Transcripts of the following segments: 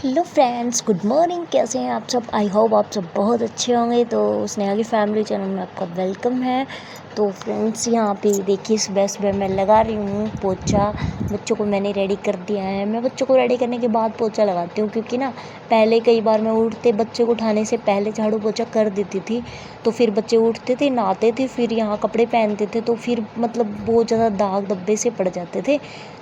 Hello friends, good morning. कैसे हैं आप सब? आई होप आप सब बहुत अच्छे होंगे। तो स्नेहा की फैमिली चैनल में आपका वेलकम है। तो फ्रेंड्स, यहाँ पे देखिए सुबह सुबह मैं लगा रही हूँ पोछा। बच्चों को मैंने रेडी कर दिया है। मैं बच्चों को रेडी करने के बाद पोछा लगाती हूँ, क्योंकि ना पहले कई बार मैं उठते बच्चे को उठाने से पहले झाड़ू पोछा कर देती थी। तो फिर बच्चे उठते थे, नहाते थे, फिर यहाँ कपड़े पहनते थे, तो फिर मतलब बहुत ज़्यादा दाग धब्बे से पड़ जाते थे।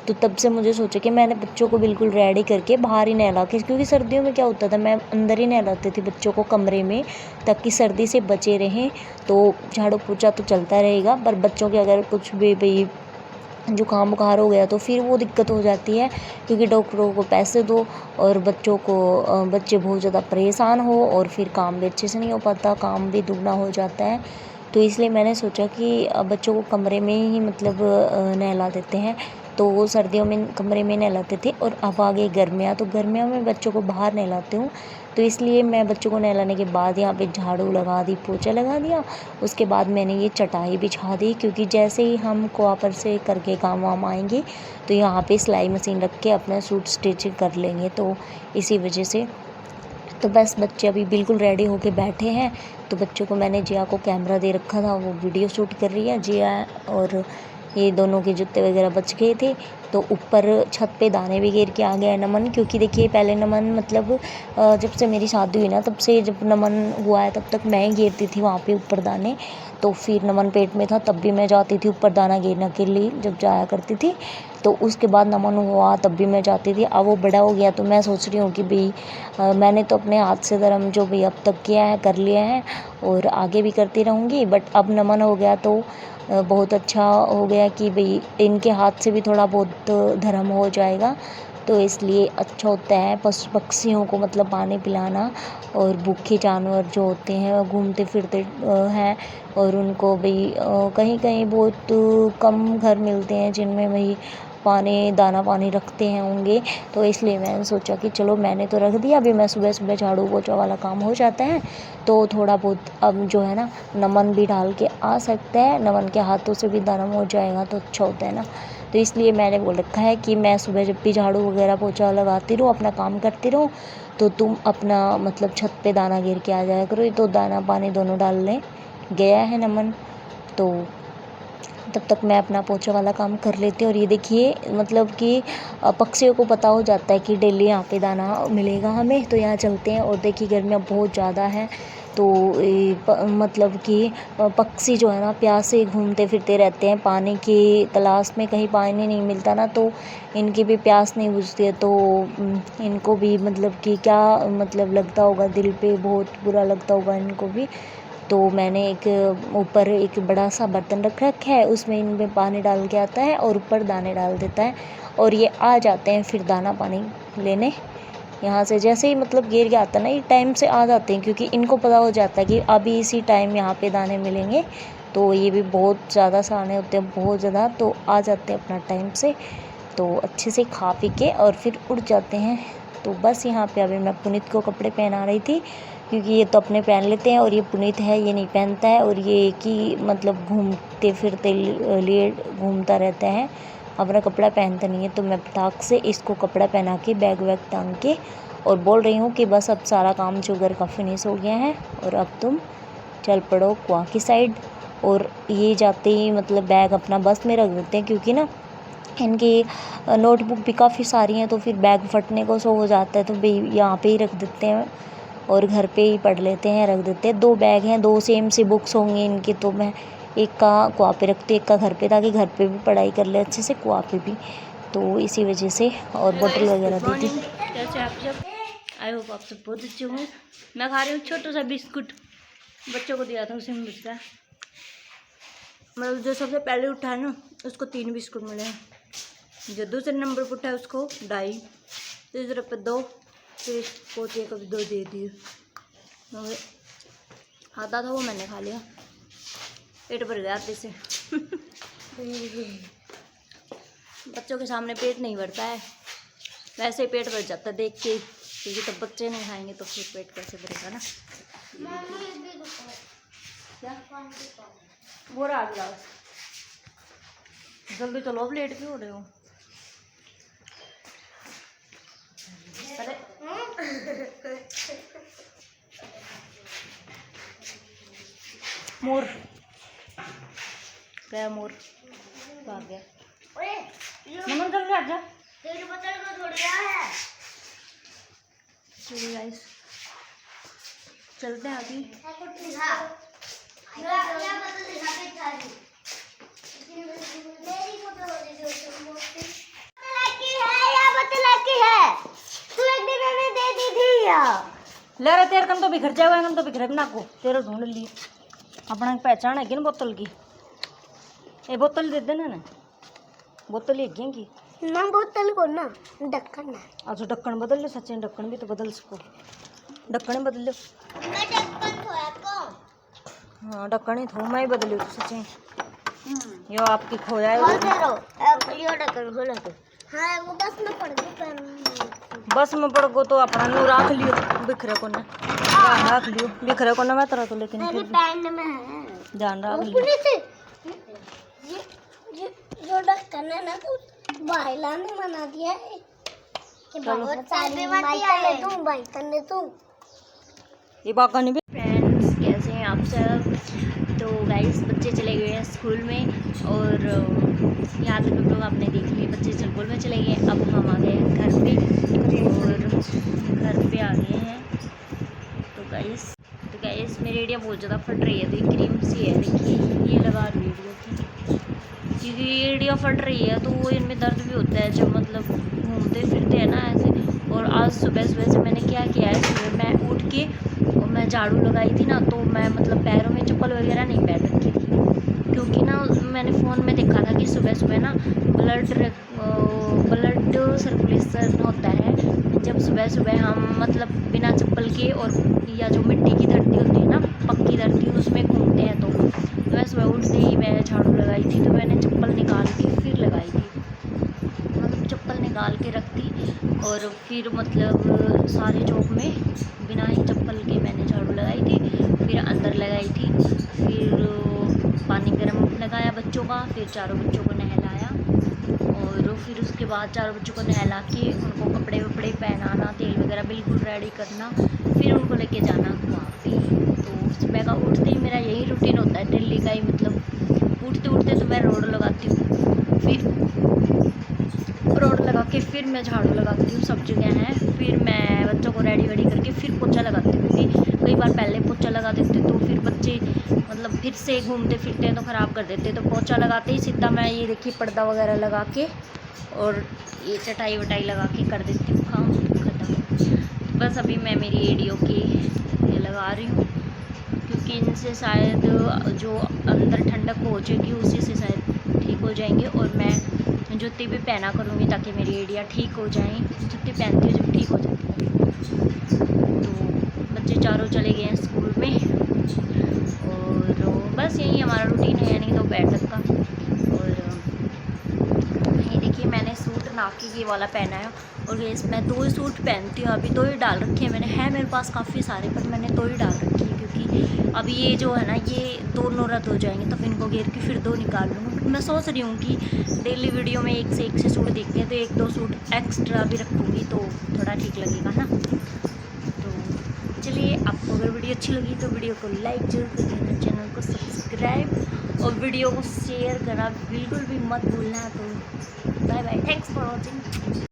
तो तब से मुझे सोचा कि मैंने बच्चों को बिल्कुल रेडी करके बाहर ही नहला के, क्योंकि सर्दियों में क्या होता था, मैं अंदर ही नहलाती थी बच्चों को कमरे में, ताकि सर्दी से बचे रहें। तो झाड़ू पोछा तो चलता रहेगा, पर बच्चों के अगर कुछ भी भाई जुकाम बुखार हो गया तो फिर वो दिक्कत हो जाती है, क्योंकि डॉक्टरों को पैसे दो और बच्चों को बच्चे बहुत ज़्यादा परेशान हो और फिर काम भी अच्छे से नहीं हो पाता, काम भी दुगना हो जाता है। तो इसलिए मैंने सोचा कि बच्चों को कमरे में ही मतलब नहला देते हैं। तो वो सर्दियों में कमरे में नहलाते थे, और अब आ गई गर्मियाँ, तो गर्मियों में बच्चों को बाहर नहलाती हूँ। तो इसलिए मैं बच्चों को नहलाने के बाद यहाँ पे झाड़ू लगा दी, पोछा लगा दिया। उसके बाद मैंने ये चटाई बिछा दी, क्योंकि जैसे ही हम क्वापर से करके काम वाम आएंगे तो यहाँ पे सिलाई मशीन रख के अपना सूट स्टिचिंग कर लेंगे। तो इसी वजह से तो बस बच्चे अभी बिल्कुल रेडी होके बैठे हैं। तो बच्चों को मैंने जिया को कैमरा दे रखा था, वो वीडियो शूट कर रही है जिया। और ये दोनों के जूते वगैरह बच गए थे। तो ऊपर छत पे दाने भी गिर के आ गया नमन, क्योंकि देखिए पहले नमन मतलब जब से मेरी शादी हुई ना, तब से जब नमन हुआ है तब तक मैं ही गिरती थी वहाँ पे ऊपर दाने। तो फिर नमन पेट में था तब भी मैं जाती थी ऊपर दाना गिरने के लिए, जब जाया करती थी। तो उसके बाद नमन हुआ तब भी मैं जाती थी। अब वो बड़ा हो गया तो मैं सोच रही हूँ कि भाई मैंने तो अपने हाथ से धर्म जो भी अब तक किया है कर लिया है, और आगे भी करती रहूँगी। बट अब नमन हो गया तो बहुत अच्छा हो गया कि भाई इनके हाथ से भी थोड़ा बहुत धर्म हो जाएगा। तो इसलिए अच्छा होता है पशु पक्षियों को मतलब पानी पिलाना। और भूखे जानवर जो होते हैं वो घूमते फिरते हैं, और उनको भी कहीं कहीं बहुत कम घर मिलते हैं जिनमें वही पानी दाना पानी रखते हैं होंगे। तो इसलिए मैंने सोचा कि चलो मैंने तो रख दिया, अभी मैं सुबह सुबह झाड़ू पोछा वाला काम हो जाता है तो थोड़ा बहुत अब जो है ना नमन भी डाल के आ सकता है, नमन के हाथों से भी दाना हो जाएगा तो अच्छा होता है ना। तो इसलिए मैंने बोल रखा है कि मैं सुबह जब भी झाड़ू वगैरह पोछा लगाती रहूँ, अपना काम करती रहूँ, तो तुम अपना मतलब छत पे दाना गिर के आ जाया करो। तो दाना पानी दोनों डाल लें, गया है नमन, तो तब तक मैं अपना पोछा वाला काम कर लेती हूँ। और ये देखिए मतलब कि पक्षियों को पता हो जाता है कि डेली यहाँ पे दाना मिलेगा हमें, तो यहाँ चलते हैं। और देखिए गर्मियाँ बहुत ज़्यादा है, तो मतलब कि पक्षी जो है ना प्यासे घूमते फिरते रहते हैं पानी की तलाश में। कहीं पानी नहीं मिलता ना तो इनकी भी प्यास नहीं बुझती है। तो इनको भी मतलब कि क्या मतलब लगता होगा, दिल पे बहुत बुरा लगता होगा इनको भी। तो मैंने एक ऊपर एक बड़ा सा बर्तन रख रखा है, उसमें इनमें पानी डाल के आता है और ऊपर दाने डाल देता है, और ये आ जाते हैं फिर दाना पानी लेने। यहाँ से जैसे ही मतलब गिर के आता है ना, ये टाइम से आ जाते हैं, क्योंकि इनको पता हो जाता है कि अभी इसी टाइम यहाँ पे दाने मिलेंगे। तो ये भी बहुत ज़्यादा सयाने होते हैं, बहुत ज़्यादा, तो आ जाते हैं अपना टाइम से। तो अच्छे से खा पी के और फिर उड़ जाते हैं। तो बस यहाँ पे अभी मैं पुनीत को कपड़े पहना रही थी, क्योंकि ये तो अपने पहन लेते हैं और ये पुनीत है ये नहीं पहनता है, और ये एक ही मतलब घूमते फिरते लिए घूमता रहता है, अपना कपड़ा पहनता नहीं है। तो मैं फटाक से इसको कपड़ा पहना के बैग वैग टांग के और बोल रही हूँ कि बस अब सारा काम जो घर का फिनिश हो गया है, और अब तुम चल पड़ो कुआँ की साइड। और ये जाते ही मतलब बैग अपना बस में रख देते हैं, क्योंकि ना इनकी नोटबुक भी काफ़ी सारी हैं, तो फिर बैग फटने को सो हो जाता है, तो भाई यहाँ पे ही रख देते हैं और घर पे ही पढ़ लेते हैं, रख देते हैं। 2 बैग हैं, 2 सेम सी बुक्स होंगी इनकी, तो मैं एक का कुआँ पे रखती हूँ, एक का घर पे, ताकि घर पे भी पढ़ाई कर ले अच्छे से, कुआँ पे भी। तो इसी वजह से और बोतल वगैरह दी थी। कैसे आप सब? आई होप आप सब बहुत अच्छे होंगे। मैं खा रही हूँ छोटा सा बिस्कुट, बच्चों को दिया था उसी में बचता है। मतलब जो सबसे पहले उठा है ना उसको 3 बिस्कुट मिले हैं, जो दूसरे नंबर पर उठा है उसको 2.5, तीसरे पे 2, फिर पोते को भी 2 दे दिए। खाता था वो मैंने खा लिया, पेट भर गया आते से। बच्चों के सामने पेट नहीं भरता है, वैसे ही पेट भर जाता है देख के, क्योंकि तब बच्चे नहीं खाएंगे तो फिर पेट कैसे भरेगा ना। क्या वो रहा गिलास, जल्दी चलो, अब लेट क्यों हो रहे हो? अरे मोर गया, मोर भाग गया। नमन जल्दी आ जा। चलिए गाइस चलते हैं अभी। ले रहे तेरे कम तो बिखर जाएगा, कम तो बिखर ना को तेरे ढूंढ ली अपना पहचान है कि ना बोतल की। ये बोतल दे देना ना, बोतल ही है की ना बोतल को ना ढक्कन ना। अच्छा ढक्कन बदल ले, सच्चे ढक्कन भी तो बदल सको, ढक्कन ही बदल लो। मैं ढक्कन खोया को। हाँ ढक्कन ही थो, मैं ही बदली तो सच्चे यो आपकी खोया है। खोल दे रो यो ढक्कन खोला तो। हाँ वो बस में पड़ गई, बस में पड़ गो तो अपना नू रख लियो, बिखरे को ना रख लियो, बिखरे को ना मैं तरह तो, लेकिन मेरी फिर भी पैंट में है ध्यान रख लियो। जो ढक्कन है ना तो भाईला ने बना दिया है कि भाई करने तू ये बाका नहीं भी। फ्रेंड्स कैसे हैं आप सब। तो गाइस बच्चे चले गए हैं स्कूल में और यहाँ तक लोग आपने देख लिए, बच्चे स्कूल में चले गए। अब हम आ गए हैं घर पे और घर पे आ गए हैं। तो गाइस मेरी एडिया बहुत ज़्यादा फट रही है, तो ये क्रीम सी है देखिए, ये लगा रही एडियो की, क्योंकि ये एडिया फट रही है तो वो इनमें दर्द भी होता है जब मतलब घूमते फिरते हैं ना ऐसे। और आज सुबह से मैंने क्या किया है, सुबह मैं उठ के और मैं झाड़ू लगाई थी ना, तो मैं मतलब पैरों में चप्पल वगैरह नहीं पहन रखी थी, क्योंकि ना मैंने फ़ोन में देखा था कि सुबह ना ब्लड सर्कुलेशन होता है जब सुबह हम मतलब बिना चप्पल के, और या जो मिट्टी की धरती होती है ना, पक्की धरती, उसमें घूमते हैं। तो मैं सुबह उठते ही मैं झाड़ू लगाई थी, तो मैंने चप्पल निकाल के फिर लगाई थी, मतलब चप्पल निकाल के रख दी और फिर मतलब सारे चौक में बिना ही चप्पल के मैंने झाड़ू लगाई थी, फिर अंदर लगाई थी, फिर पानी गर्म लगाया बच्चों का, फिर चारों बच्चों को नहलाया और फिर उसके बाद चारों बच्चों को नहला के उनको कपड़े वपड़े पहनाना, तेल वगैरह बिल्कुल रेडी करना, फिर उनको लेके जाना वहाँ पे। तो सुबह का उठते ही मेरा यही रूटीन होता है दिल्ली का ही, मतलब उठते तो मैं रोड लगाती हूँ, फिर रोड लगा के फिर मैं झाड़ू लगाती हूँ, सब जगह हैं, फिर मैं बच्चों को रेडी वेडी करके फिर पोछा लगाती हूँ, क्योंकि कई बार पहले पोछा लगा देते तो फिर बच्चे मतलब फिर से घूमते फिरते हैं तो ख़राब कर देते, तो पोछा लगाते ही सीधा मैं ये देखिए पर्दा वगैरह लगा के और ये चटाई वटाई लगा के कर देती हूँ काम खत्म। बस अभी मैं मेरी एडियो की ये लगा रही हूँ, क्योंकि इनसे शायद जो अंदर ठंडक पहुँचेगी उसी से शायद ठीक हो जाएंगे, और मैं जूती भी पहना करूँगी ताकि मेरी एडिया ठीक हो जाएं। जूती पहनती हूँ जब ठीक हो जाती है। तो बच्चे चारों चले गए हैं स्कूल में और बस यही हमारा रूटीन है, यानी दोपहर तक का। और ये देखिए मैंने सूट नाकी ये वाला पहना है, और ये मैं 2 ही सूट पहनती हूँ, अभी 2 ही डाल रखे हैं मैंने, है मेरे पास काफ़ी सारे पर मैंने 2 ही डाल रखी है, क्योंकि अभी ये जो है ना ये दोनों रद्द हो जाएंगे, तो इनको घेर के फिर 2 निकाल लूँगी। बट मैं सोच रही हूँ कि डेली वीडियो में एक से सूट देखते हैं तो 1-2 सूट एक्स्ट्रा भी रखूँगी तो थोड़ा ठीक लगेगा ना। तो चलिए, आपको अगर वीडियो अच्छी लगी तो वीडियो को लाइक जरूर कर देना, चैनल को सब्सक्राइब और वीडियो को शेयर करना बिल्कुल भी मत भूलना। तो bye bye, thanks for watching.